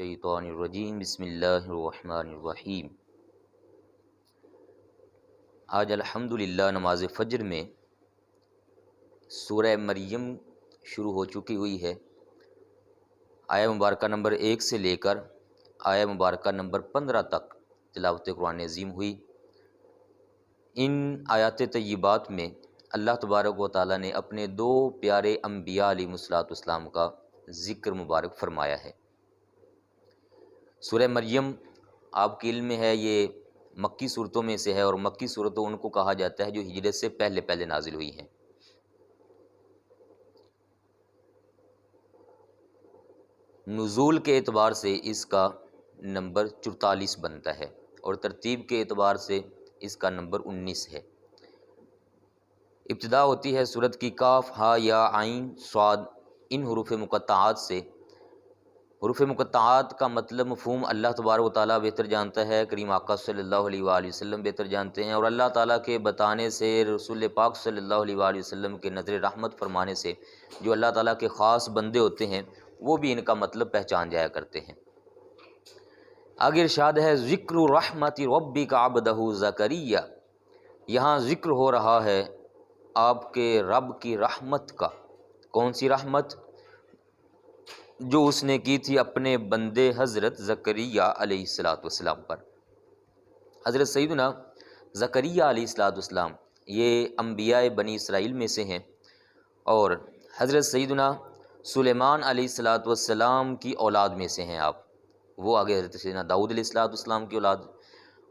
الشیطان الرجیم بسم اللہ الرحمن الرحیم۔ آج الحمدللہ نماز فجر میں سورہ مریم شروع ہو چکی ہوئی ہے۔ آیہ مبارکہ نمبر 1 سے لے کر آیہ مبارکہ نمبر 15 تک تلاوت قرآن عظیم ہوئی۔ ان آیات طیبات میں اللہ تبارک و تعالیٰ نے اپنے دو پیارے انبیاء علیہ السلام کا ذکر مبارک فرمایا ہے۔ سورہ مریم آپ کے علم میں ہے یہ مکی صورتوں میں سے ہے، اور مکی صورتوں ان کو کہا جاتا ہے جو ہجرت سے پہلے پہلے نازل ہوئی ہیں۔ نزول کے اعتبار سے اس کا نمبر 44 بنتا ہے، اور ترتیب کے اعتبار سے اس کا نمبر 19 ہے۔ ابتدا ہوتی ہے سورت کی کاف ہا یا عین صاد ان حروف مقطعات سے۔ حروف مقطعات کا مطلب مفہوم اللہ تبارک و تعالیٰ بہتر جانتا ہے، کریم آقا صلی اللہ علیہ وآلہ وسلم بہتر جانتے ہیں، اور اللہ تعالیٰ کے بتانے سے رسول پاک صلی اللہ علیہ وآلہ وسلم کے نظر رحمت فرمانے سے جو اللہ تعالیٰ کے خاص بندے ہوتے ہیں وہ بھی ان کا مطلب پہچان جایا کرتے ہیں۔ آگے ارشاد ہے ذکر رحمت ربک عبدہ زکریا۔ یہاں ذکر ہو رہا ہے آپ کے رب کی رحمت کا۔ کون سی رحمت؟ جو اس نے کی تھی اپنے بندے حضرت زکریا علیہ السلام پر۔ حضرت سیدنا زکریا علیہ السلام یہ انبیاء بنی اسرائیل میں سے ہیں، اور حضرت سیدنا سلیمان علیہ السلام کی اولاد میں سے ہیں آپ۔ وہ آگے حضرت سیدنا داؤد علیہ السلام کی اولاد،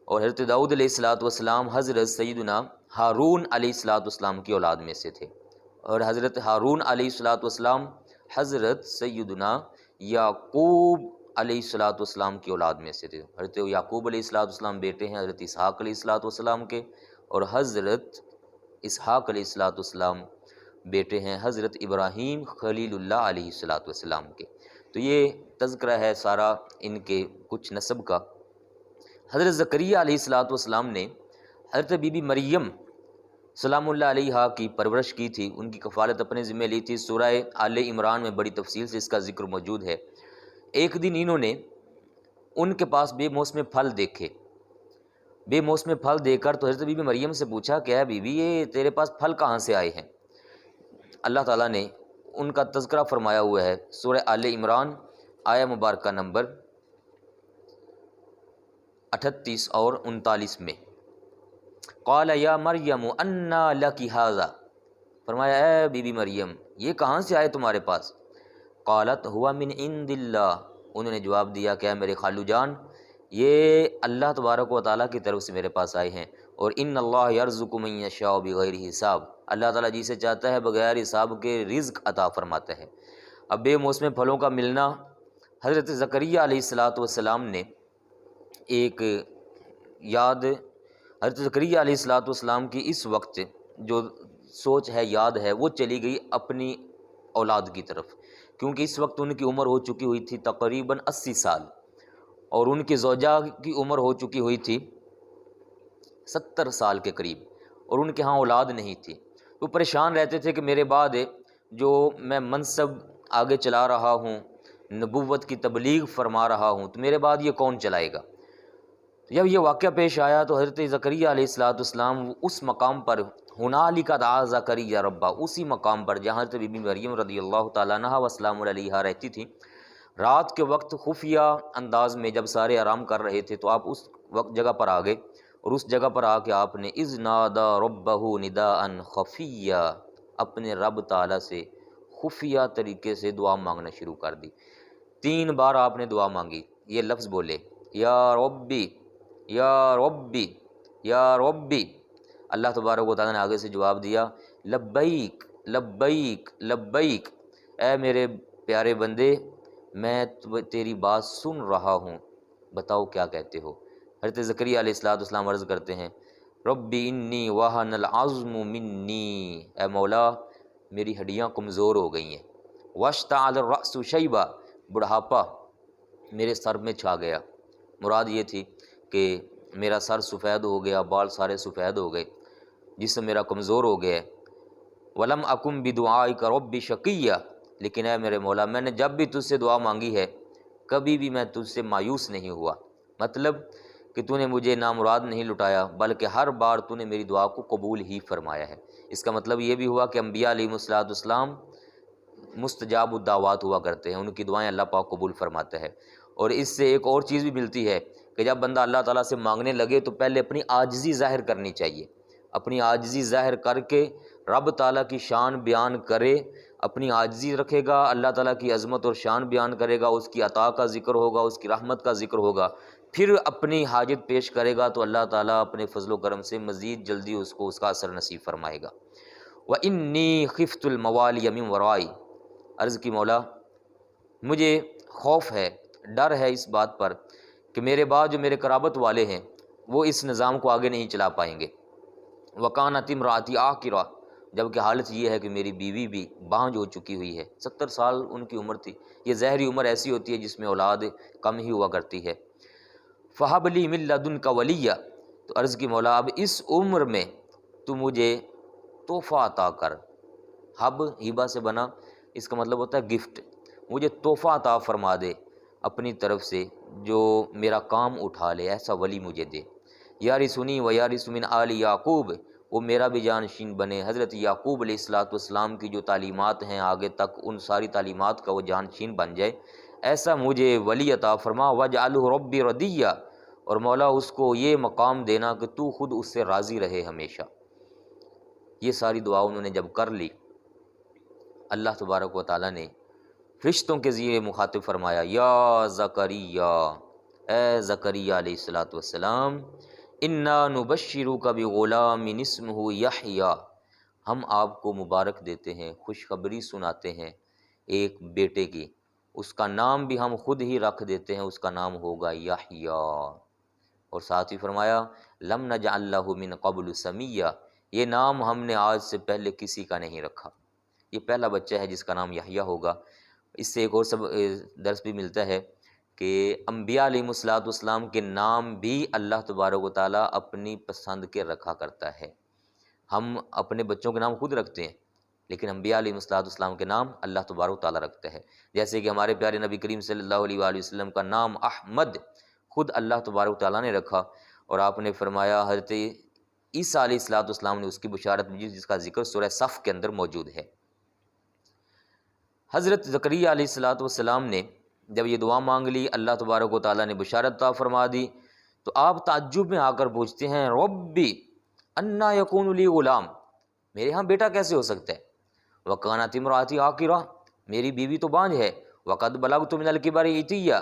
اور حضرت داؤد علیہ السلام حضرت سیدنا ہارون علیہ السلام کی اولاد میں سے تھے، اور حضرت ہارون علیہ السلام حضرت سیدنا یعقوب علیہ السلام کی اولاد میں سے تھے۔ حضرت یعقوب علیہ السلام بیٹے ہیں حضرت اسحاق علیہ السلام کے، اور حضرت اسحاق علیہ السلام بیٹے ہیں حضرت ابراہیم خلیل اللہ علیہ السلام کے۔ تو یہ تذکرہ ہے سارا ان کے کچھ نسب کا۔ حضرت زکریا علیہ السلام نے حضرت بی بی مریم سلام اللہ علیہا کی پرورش کی تھی، ان کی کفالت اپنے ذمہ لی تھی۔ سورہ آل عمران میں بڑی تفصیل سے اس کا ذکر موجود ہے۔ ایک دن انہوں نے ان کے پاس بے موسم پھل دیکھے۔ بے موسم پھل دیکھ کر تو حضرت بی بی مریم سے پوچھا کہ اے بی بی یہ تیرے پاس پھل کہاں سے آئے ہیں؟ اللہ تعالیٰ نے ان کا تذکرہ فرمایا ہوا ہے سورہ آل عمران آیہ مبارکہ نمبر 38 اور 39 میں۔ قال یا مریم انا لک ھذا، فرمایا اے بی بی مریم یہ کہاں سے آئے تمہارے پاس؟ قالت ہوا من عند اللہ، انہوں نے جواب دیا کہ اے میرے خالو جان یہ اللہ تبارک و تعالیٰ کی طرف سے میرے پاس آئے ہیں، اور ان اللہ یرزق من یشاء بغیر حساب، اللہ تعالیٰ جسے چاہتا ہے بغیر حساب کے رزق عطا فرماتا ہے۔ اب بے موسم پھلوں کا ملنا، حضرت زکریا علیہ السلام نے ایک یاد، حضرت زکریا علیہ السلام کی اس وقت جو سوچ ہے یاد ہے وہ چلی گئی اپنی اولاد کی طرف، کیونکہ اس وقت ان کی عمر ہو چکی ہوئی تھی تقریباً 80 سال، اور ان کی زوجہ کی عمر ہو چکی ہوئی تھی 70 سال کے قریب، اور ان کے ہاں اولاد نہیں تھی۔ وہ پریشان رہتے تھے کہ میرے بعد جو میں منصب آگے چلا رہا ہوں، نبوت کی تبلیغ فرما رہا ہوں، تو میرے بعد یہ کون چلائے گا؟ جب یہ واقعہ پیش آیا تو حضرت زکریا علیہ السلام اس مقام پر ہنالک دعا زکریا ربہ، اسی مقام پر جہاں حضرت بی بی مریم رضی اللہ تعالیٰ عنہا وسلام علیہا رہتی تھی، رات کے وقت خفیہ انداز میں جب سارے آرام کر رہے تھے تو آپ اس وقت جگہ پر آ گئے، اور اس جگہ پر آ کے آپ نے اذ نادا ربہ نداء خفیہ، اپنے رب تعالیٰ سے خفیہ طریقے سے دعا مانگنا شروع کر دی۔ 3 بار آپ نے دعا مانگی، یہ لفظ بولے یا ربی یا ربی یا ربی۔ اللہ تبارک و تعالیٰ نے آگے سے جواب دیا لبیک لبیک لبیک، اے میرے پیارے بندے میں تیری بات سن رہا ہوں، بتاؤ کیا کہتے ہو؟ حضرت زکریا علیہ السلام عرض کرتے ہیں ربی انی وہن العظم منی، اے مولا میری ہڈیاں کمزور ہو گئی ہیں، واشتعل الرأس شیبہ، بڑھاپا میرے سر میں چھا گیا۔ مراد یہ تھی کہ میرا سر سفید ہو گیا، بال سارے سفید ہو گئے، جسم میرا کمزور ہو گیا ہے۔ ولم اکم بدعائک رب شقیہ، لیکن اے میرے مولا میں نے جب بھی تجھ سے دعا مانگی ہے کبھی بھی میں تجھ سے مایوس نہیں ہوا، مطلب کہ تو نے مجھے نامراد نہیں لٹایا بلکہ ہر بار تو نے میری دعا کو قبول ہی فرمایا ہے۔ اس کا مطلب یہ بھی ہوا کہ انبیاء علیہ السلام مستجاب الدعوات ہوا کرتے ہیں، ان کی دعائیں اللہ پاک قبول فرماتا ہے۔ اور اس سے ایک اور چیز بھی ملتی ہے کہ جب بندہ اللہ تعالیٰ سے مانگنے لگے تو پہلے اپنی عاجزی ظاہر کرنی چاہیے، اپنی عاجزی ظاہر کر کے رب تعالیٰ کی شان بیان کرے، اپنی عاجزی رکھے گا، اللہ تعالیٰ کی عظمت اور شان بیان کرے گا، اس کی عطا کا ذکر ہوگا، اس کی رحمت کا ذکر ہوگا، پھر اپنی حاجت پیش کرے گا تو اللہ تعالیٰ اپنے فضل و کرم سے مزید جلدی اس کو اس کا اثر نصیب فرمائے گا۔ وَإِنِّي خِفْتُ الْمَوَالِيَ مِنْ وَرَائِي، عرض کی مولا مجھے خوف ہے، ڈر ہے اس بات پر کہ میرے بعد جو میرے قرابت والے ہیں وہ اس نظام کو آگے نہیں چلا پائیں گے۔ وَكَانَتِ امْرَأَتِي عَاقِرَةً، جبکہ حالت یہ ہے کہ میری بیوی بھی بانجھ ہو چکی ہوئی ہے، 70 سال ان کی عمر تھی۔ یہ ظاہری عمر ایسی ہوتی ہے جس میں اولاد کم ہی ہوا کرتی ہے۔ فَهَبْ لِي مِن لَّدُنْكَ وَلِيًّا، تو عرض کی مولا اب اس عمر میں تو مجھے تحفہ عطا کر۔ ہب ہبہ سے بنا، اس کا مطلب ہوتا ہے گفٹ، مجھے تحفہ عطا فرما دے اپنی طرف سے جو میرا کام اٹھا لے، ایسا ولی مجھے دے۔ یارثنی و یارث من آل یعقوب، وہ میرا بھی جانشین بنے، حضرت یعقوب علیہ السلام کی جو تعلیمات ہیں آگے تک ان ساری تعلیمات کا وہ جانشین بن جائے، ایسا مجھے ولی عطا فرما۔ وجعلہ ربی ردیہ، اور مولا اس کو یہ مقام دینا کہ تو خود اس سے راضی رہے ہمیشہ۔ یہ ساری دعا انہوں نے جب کر لی، اللہ تبارک و تعالیٰ نے فرشتوں کے ذریعے مخاطب فرمایا، یا زکریا، اے زکریا علیہ السلام، انا نبشرک بغلام اسمہ یحییٰ، ہم آپ کو مبارک دیتے ہیں، خوشخبری سناتے ہیں ایک بیٹے کی، اس کا نام بھی ہم خود ہی رکھ دیتے ہیں، اس کا نام ہوگا یحییٰ۔ اور ساتھ ہی فرمایا لم نجعل لہ من قبل سمیہ، یہ نام ہم نے آج سے پہلے کسی کا نہیں رکھا، یہ پہلا بچہ ہے جس کا نام یحییٰ ہوگا۔ اس سے ایک اور درس بھی ملتا ہے کہ انبیاء علیہ السلام کے نام بھی اللہ تبارک و تعالیٰ اپنی پسند کے رکھا کرتا ہے۔ ہم اپنے بچوں کے نام خود رکھتے ہیں لیکن انبیاء علیہ السلام کے نام اللہ تبارک و تعالیٰ رکھتا ہے، جیسے کہ ہمارے پیارے نبی کریم صلی اللہ علیہ وآلہ وسلم کا نام احمد خود اللہ تبارک و تعالیٰ نے رکھا، اور آپ نے فرمایا حضرت عیسیٰ علیہ السلام نے اس کی بشارت دی جس کا ذکر سورہ صف کے اندر موجود ہے۔ حضرت زکریا علیہ السلام نے جب یہ دعا مانگ لی، اللہ تبارک و تعالیٰ نے بشارت عطا فرما دی، تو آپ تعجب میں آ کر پوچھتے ہیں ربی انا یکون لی غلام، میرے ہاں بیٹا کیسے ہو سکتا ہے؟ وکانت امراتی عاقرہ، میری بیوی تو بانجھ ہے، وقد بلغت من الکبر عتیہ،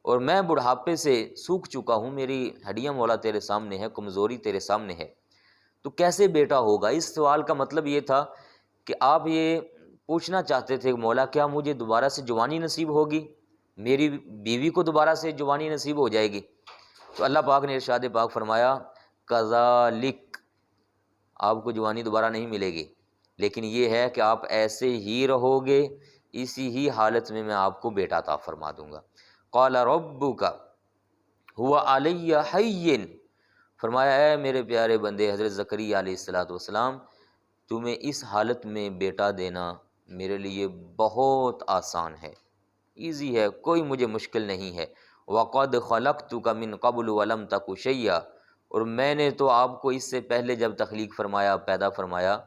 اور میں بڑھاپے سے سوکھ چکا ہوں، میری ہڈیاں مولا تیرے سامنے ہے، کمزوری تیرے سامنے ہے، تو کیسے بیٹا ہوگا؟ اس سوال کا مطلب یہ تھا کہ آپ یہ پوچھنا چاہتے تھے کہ مولا کیا مجھے دوبارہ سے جوانی نصیب ہوگی، میری بیوی کو دوبارہ سے جوانی نصیب ہو جائے گی؟ تو اللہ پاک نے ارشاد پاک فرمایا کذالک، آپ کو جوانی دوبارہ نہیں ملے گی، لیکن یہ ہے کہ آپ ایسے ہی رہو گے، اسی ہی حالت میں آپ کو بیٹا عطا فرما دوں گا۔ قال ربک هو علی حین، فرمایا اے میرے پیارے بندے حضرت زکریا علیہ السلام، تمہیں اس حالت میں بیٹا دینا میرے لیے بہت آسان ہے، ایزی ہے، کوئی مجھے مشکل نہیں ہے۔ وَقَدْ خَلَقْتُكَ مِن قَبْلُ وَلَمْ تَكُ شَيْئًا، اور میں نے تو آپ کو اس سے پہلے جب تخلیق فرمایا، پیدا فرمایا،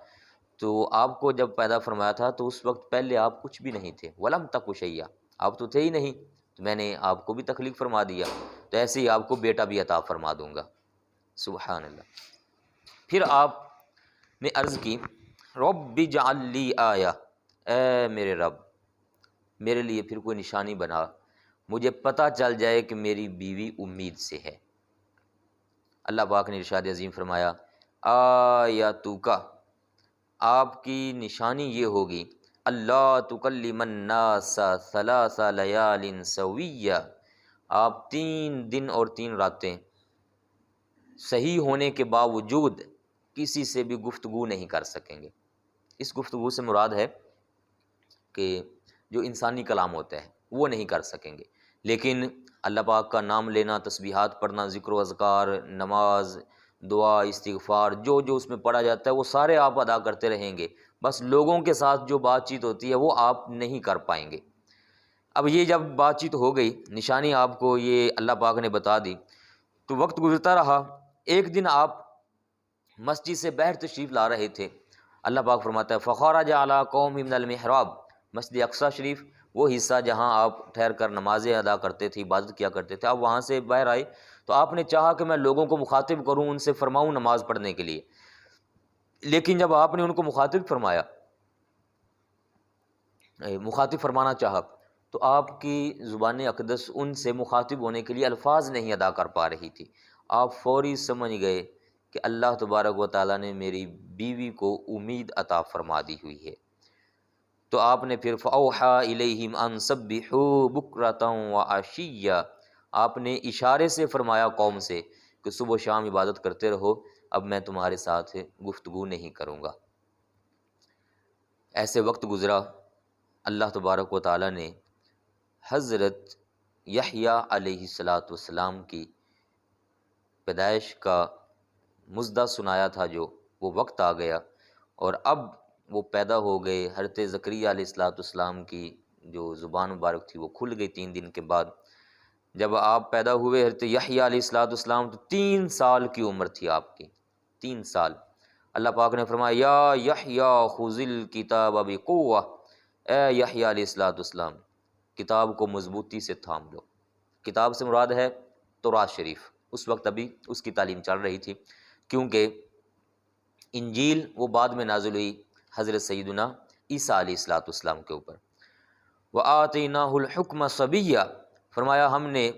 تو آپ کو جب پیدا فرمایا تھا تو اس وقت پہلے آپ کچھ بھی نہیں تھے، وَلَمْ تَكُ شَيْئًا، آپ تو تھے ہی نہیں، تو میں نے آپ کو بھی تخلیق فرما دیا، تو ایسے ہی آپ کو بیٹا بھی عطا فرما دوں گا۔ سبحان اللہ۔ پھر آپ نے عرض کی رب اجعل لی آیہ، اے میرے رب میرے لیے پھر کوئی نشانی بنا، مجھے پتہ چل جائے کہ میری بیوی امید سے ہے۔ اللہ پاک نے ارشاد عظیم فرمایا آیاتک، آپ کی نشانی یہ ہوگی اللہ تکلم الناس ثلاث لیال سویہ، آپ 3 دن اور 3 راتیں صحیح ہونے کے باوجود کسی سے بھی گفتگو نہیں کر سکیں گے۔ اس گفتگو سے مراد ہے کہ جو انسانی کلام ہوتا ہے وہ نہیں کر سکیں گے، لیکن اللہ پاک کا نام لینا، تسبیحات پڑھنا، ذکر و اذکار، نماز، دعا، استغفار، جو جو اس میں پڑھا جاتا ہے وہ سارے آپ ادا کرتے رہیں گے، بس لوگوں کے ساتھ جو بات چیت ہوتی ہے وہ آپ نہیں کر پائیں گے۔ اب یہ جب بات چیت ہو گئی، نشانی آپ کو یہ اللہ پاک نے بتا دی، تو وقت گزرتا رہا۔ ایک دن آپ مسجد سے باہر تشریف لا رہے تھے، اللہ پاک فرماتا ہے فخرج علی قوم من المحراب، مسجد اقصی شریف وہ حصہ جہاں آپ ٹھہر کر نمازیں ادا کرتے تھے، عبادت کیا کرتے تھے، آپ وہاں سے باہر آئے تو آپ نے چاہا کہ میں لوگوں کو مخاطب کروں، ان سے فرماؤں نماز پڑھنے کے لیے، لیکن جب آپ نے ان کو مخاطب فرمانا چاہا تو آپ کی زبان اقدس ان سے مخاطب ہونے کے لیے الفاظ نہیں ادا کر پا رہی تھی۔ آپ فوری سمجھ گئے کہ اللہ تبارک و تعالیٰ نے میری بیوی کو امید عطا فرما دی ہوئی ہے، تو آپ نے پھر فَأَوْحَىٰ إِلَيْهِمْ أَن سَبِّحُوا بُكْرَةً وَعَشِيًّا، آپ نے اشارے سے فرمایا قوم سے کہ صبح و شام عبادت کرتے رہو، اب میں تمہارے ساتھ گفتگو نہیں کروں گا۔ ایسے وقت گزرا، اللہ تبارک و تعالیٰ نے حضرت یحییٰ علیہ السلام کی پیدائش کا مژدہ سنایا تھا، جو وہ وقت آ گیا اور اب وہ پیدا ہو گئے۔ حضرت زکریا علیہ السلام کی جو زبان مبارک تھی وہ کھل گئی 3 دن کے بعد۔ جب آپ پیدا ہوئے حضرت یحییٰ علیہ السلام تو 3 سال کی عمر تھی آپ کی، 3 سال۔ اللہ پاک نے فرمایا یا یحییٰ خذ الکتاب بقوہ، اے یحییٰ علیہ السلام کتاب کو مضبوطی سے تھام لو۔ کتاب سے مراد ہے تورات شریف، اس وقت ابھی اس کی تعلیم چل رہی تھی، کیونکہ انجیل وہ بعد میں نازل ہوئی حضرت سیدنا عیسیٰ علیہ السلام کے اوپر۔ وَآتَيْنَاهُ الْحُكْمَ صَبِيًّا، فرمایا ہم نے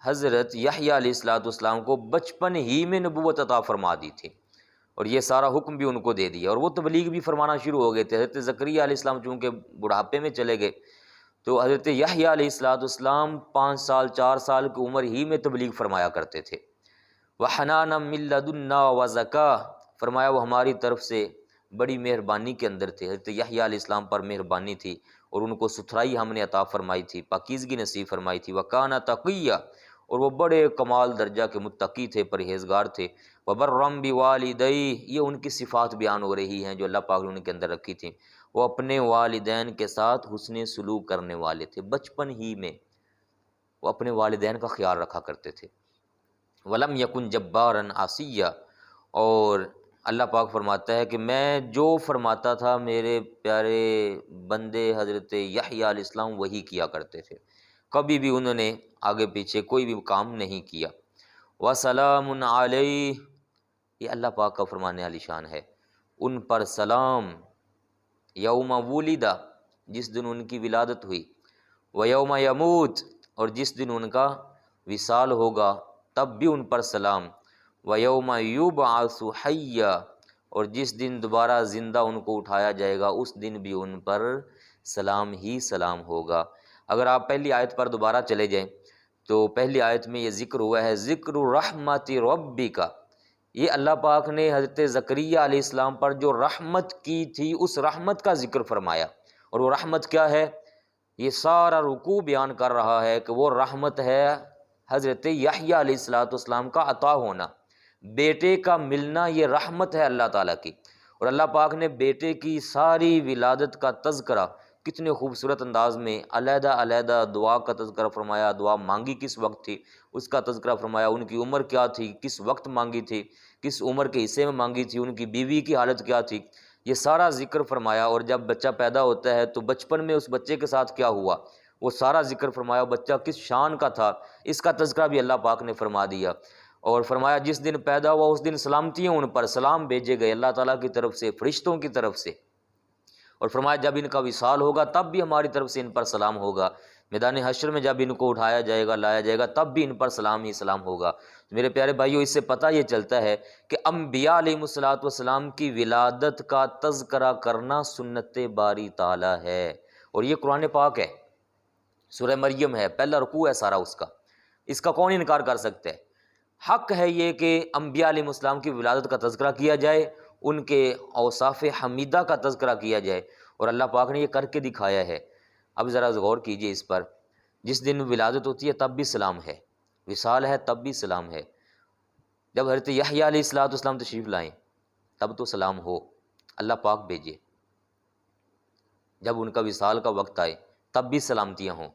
حضرت یحییٰ علیہ السلام کو بچپن ہی میں نبوت عطا فرما دی تھی، اور یہ سارا حکم بھی ان کو دے دیا، اور وہ تبلیغ بھی فرمانا شروع ہو گئے تھے۔ حضرت زکریا علیہ السلام چونکہ بڑھاپے میں چلے گئے تو حضرت یحییٰ علیہ السلام 5 سال 4 سال کی عمر ہی میں تبلیغ فرمایا کرتے تھے۔ وَحَنَانًا مِن لَّدُنَّا وَزَكَاةً، فرمایا وہ ہماری طرف سے بڑی مہربانی کے اندر تھے۔ حضرت یحییٰ علیہ السلام پر مہربانی تھی اور ان کو ستھرائی ہم نے عطا فرمائی تھی، پاکیزگی نصیب فرمائی تھی۔ وَكَانَ تَقِيًّا، اور وہ بڑے کمال درجہ کے متقی تھے، پرہیزگار تھے۔ وَبَرًّا بِوَالِدَيْهِ، یہ ان کی صفات بیان ہو رہی ہیں جو اللہ پاک نے ان کے اندر رکھی تھیں۔ وہ اپنے والدین کے ساتھ حسن سلوک کرنے والے تھے، بچپن ہی میں وہ اپنے والدین کا خیال رکھا کرتے تھے۔ وَلَمْ يَكُنْ جَبَّارًا عَصِيًّا، اور اللہ پاک فرماتا ہے کہ میں جو فرماتا تھا میرے پیارے بندے حضرت یحییٰ علیہ السلام وہی کیا کرتے تھے، کبھی بھی انہوں نے آگے پیچھے کوئی بھی کام نہیں کیا۔ وَسَلَامٌ عَلَيْهِ، یہ اللہ پاک کا فرمانے عالی شان ہے، ان پر سلام، یوم ولدہ، جس دن ان کی ولادت ہوئی، ویوم یموت، اور جس دن ان کا وصال ہوگا تب بھی ان پر سلام، ویوم یبعث حیا، اور جس دن دوبارہ زندہ ان کو اٹھایا جائے گا اس دن بھی ان پر سلام ہی سلام ہوگا۔ اگر آپ پہلی آیت پر دوبارہ چلے جائیں تو پہلی آیت میں یہ ذکر ہوا ہے ذکر رحمت ربک، یہ اللہ پاک نے حضرت زکریا علیہ السلام پر جو رحمت کی تھی اس رحمت کا ذکر فرمایا، اور وہ رحمت کیا ہے؟ یہ سارا رکوع بیان کر رہا ہے کہ وہ رحمت ہے حضرت یحییٰ علیہ السلام کا عطا ہونا، بیٹے کا ملنا، یہ رحمت ہے اللہ تعالیٰ کی۔ اور اللہ پاک نے بیٹے کی ساری ولادت کا تذکرہ کتنے خوبصورت انداز میں علیحدہ علیحدہ دعا کا تذکرہ فرمایا، دعا مانگی کس وقت تھی اس کا تذکرہ فرمایا، ان کی عمر کیا تھی، کس وقت مانگی تھی، کس عمر کے حصے میں مانگی تھی، ان کی بیوی کی حالت کیا تھی، یہ سارا ذکر فرمایا۔ اور جب بچہ پیدا ہوتا ہے تو بچپن میں اس بچے کے ساتھ کیا ہوا وہ سارا ذکر فرمایا، بچہ کس شان کا تھا اس کا تذکرہ بھی اللہ پاک نے فرما دیا، اور فرمایا جس دن پیدا ہوا اس دن سلامتیاں ان پر، سلام بھیجے گئے اللہ تعالیٰ کی طرف سے، فرشتوں کی طرف سے، اور فرمایا جب ان کا وصال ہوگا تب بھی ہماری طرف سے ان پر سلام ہوگا، میدان حشر میں جب ان کو اٹھایا جائے گا لایا جائے گا تب بھی ان پر سلام ہی سلام ہوگا۔ میرے پیارے بھائیو، اس سے پتہ یہ چلتا ہے کہ انبیاء علیہ السلام کی ولادت کا تذکرہ کرنا سنت باری تعالیٰ ہے، اور یہ قرآن پاک ہے، سورہ مریم ہے، پہلا رکوع ہے سارا اس کا کون انکار کر سکتا ہے؟ حق ہے یہ کہ انبیاء علیہ السلام کی ولادت کا تذکرہ کیا جائے، ان کے اوصاف حمیدہ کا تذکرہ کیا جائے، اور اللہ پاک نے یہ کر کے دکھایا ہے۔ اب ذرا غور کیجئے اس پر، جس دن ولادت ہوتی ہے تب بھی سلام ہے، وصال ہے تب بھی سلام ہے، جب حضرت یحییٰ علیہ السلام تشریف لائیں تب تو سلام ہو، اللہ پاک بھیجے، جب ان کا وصال کا وقت آئے تب بھی سلامتیاں ہوں۔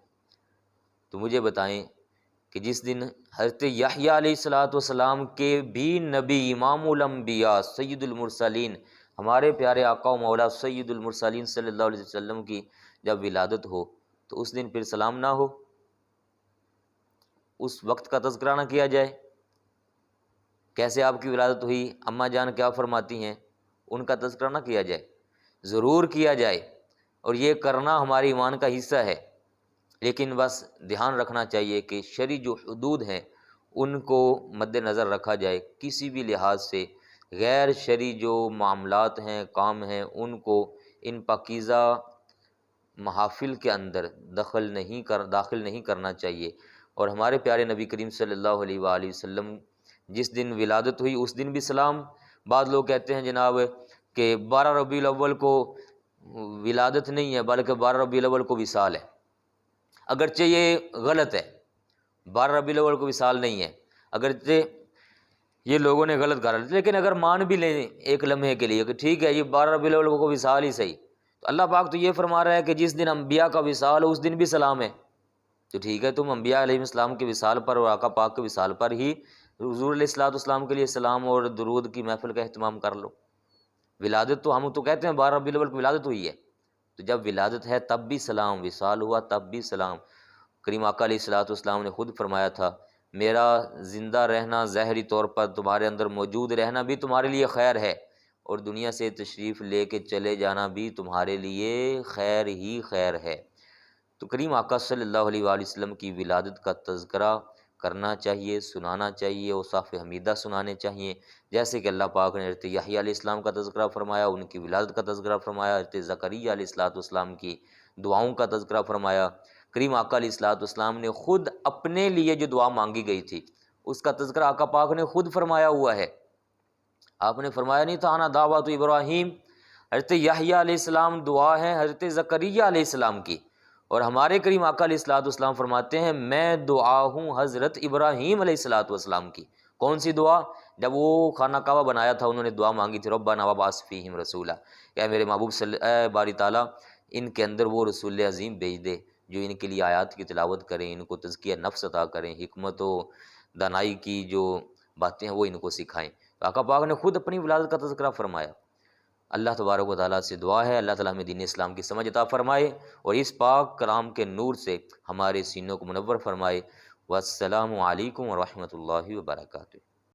تو مجھے بتائیں کہ جس دن حضرت یحییٰ علیہ السلام کے بھی نبی امام الانبیاء سید المرسلین ہمارے پیارے آقا و مولا سید المرسلین صلی اللہ علیہ وسلم کی جب ولادت ہو تو اس دن پھر سلام نہ ہو، اس وقت کا تذکرہ نہ کیا جائے؟ کیسے آپ کی ولادت ہوئی، اماں جان کیا فرماتی ہیں، ان کا تذکرہ نہ کیا جائے؟ ضرور کیا جائے، اور یہ کرنا ہمارے ایمان کا حصہ ہے، لیکن بس دھیان رکھنا چاہیے کہ شرعی جو حدود ہیں ان کو مد نظر رکھا جائے، کسی بھی لحاظ سے غیر شرعی جو معاملات ہیں، کام ہیں، ان کو ان پاکیزہ محافل کے اندر داخل نہیں کرنا چاہیے۔ اور ہمارے پیارے نبی کریم صلی اللہ علیہ وآلہ وسلم جس دن ولادت ہوئی اس دن بھی سلام۔ بعض لوگ کہتے ہیں جناب کہ 12 ربیع الاول کو ولادت نہیں ہے بلکہ 12 ربیع الاول کو وصال ہے، اگرچہ یہ غلط ہے، 12 ربیع الاول کو وصال نہیں ہے، اگرچہ یہ لوگوں نے غلط کہا، لیکن اگر مان بھی لیں ایک لمحے کے لیے کہ ٹھیک ہے یہ 12 ربیع الاول کو وصال ہی صحیح، تو اللہ پاک تو یہ فرما رہا ہے کہ جس دن انبیاء کا وصال ہو اس دن بھی سلام ہے، تو ٹھیک ہے تم انبیاء علیہ السلام کے وصال پر اور آقا پاک کے وصال پر ہی حضور علیہ السلام کے لیے سلام اور درود کی محفل کا اہتمام کر لو۔ ولادت تو ہم تو کہتے ہیں 12 ربیع الاول کو ولادت ہوئی ہے، تو جب ولادت ہے تب بھی سلام، وصال ہوا تب بھی سلام۔ کریم آقا علیہ السلام نے خود فرمایا تھا میرا زندہ رہنا ظاہری طور پر تمہارے اندر موجود رہنا بھی تمہارے لیے خیر ہے، اور دنیا سے تشریف لے کے چلے جانا بھی تمہارے لیے خیر ہی خیر ہے۔ تو کریم آقا صلی اللہ علیہ وآلہ وسلم کی ولادت کا تذکرہ کرنا چاہیے، سنانا چاہیے، اوصاف حمیدہ سنانے چاہیے، جیسے کہ اللہ پاک نے حضرت یحییٰ علیہ السلام کا تذکرہ فرمایا، ان کی ولادت کا تذکرہ فرمایا، حضرت زکریا علیہ السلام کی دعاؤں کا تذکرہ فرمایا۔ کریم آقا علیہ السلام نے خود اپنے لیے جو دعا مانگی گئی تھی اس کا تذکرہ آقا پاک نے خود فرمایا ہوا ہے۔ آپ نے فرمایا نہیں تھا انا دعوت ابراہیم، حضرت یحییٰ علیہ السلام دعا ہے حضرت زکریا علیہ السلام کی، اور ہمارے کریم آقا علیہ السلام فرماتے ہیں میں دعا ہوں حضرت ابراہیم علیہ السلام کی۔ کون سی دعا؟ جب وہ خانہ کعبہ بنایا تھا انہوں نے دعا مانگی تھی ربنا وابعث فیہم رسولا، اے میرے محبوب اے باری تعالیٰ ان کے اندر وہ رسول عظیم بھیج دے جو ان کے لیے آیات کی تلاوت کریں، ان کو تزکیہ نفس عطا کریں، حکمت و دانائی کی جو باتیں ہیں وہ ان کو سکھائیں۔ تو آقا پاک نے خود اپنی ولادت کا تذکرہ فرمایا۔ اللہ تبارک و تعالیٰ سے دعا ہے اللہ تعالیٰ ہمیں دین اسلام کی سمجھ عطا فرمائے اور اس پاک کلام کے نور سے ہمارے سینوں کو منور فرمائے۔ والسلام علیکم ورحمۃ اللہ وبرکاتہ۔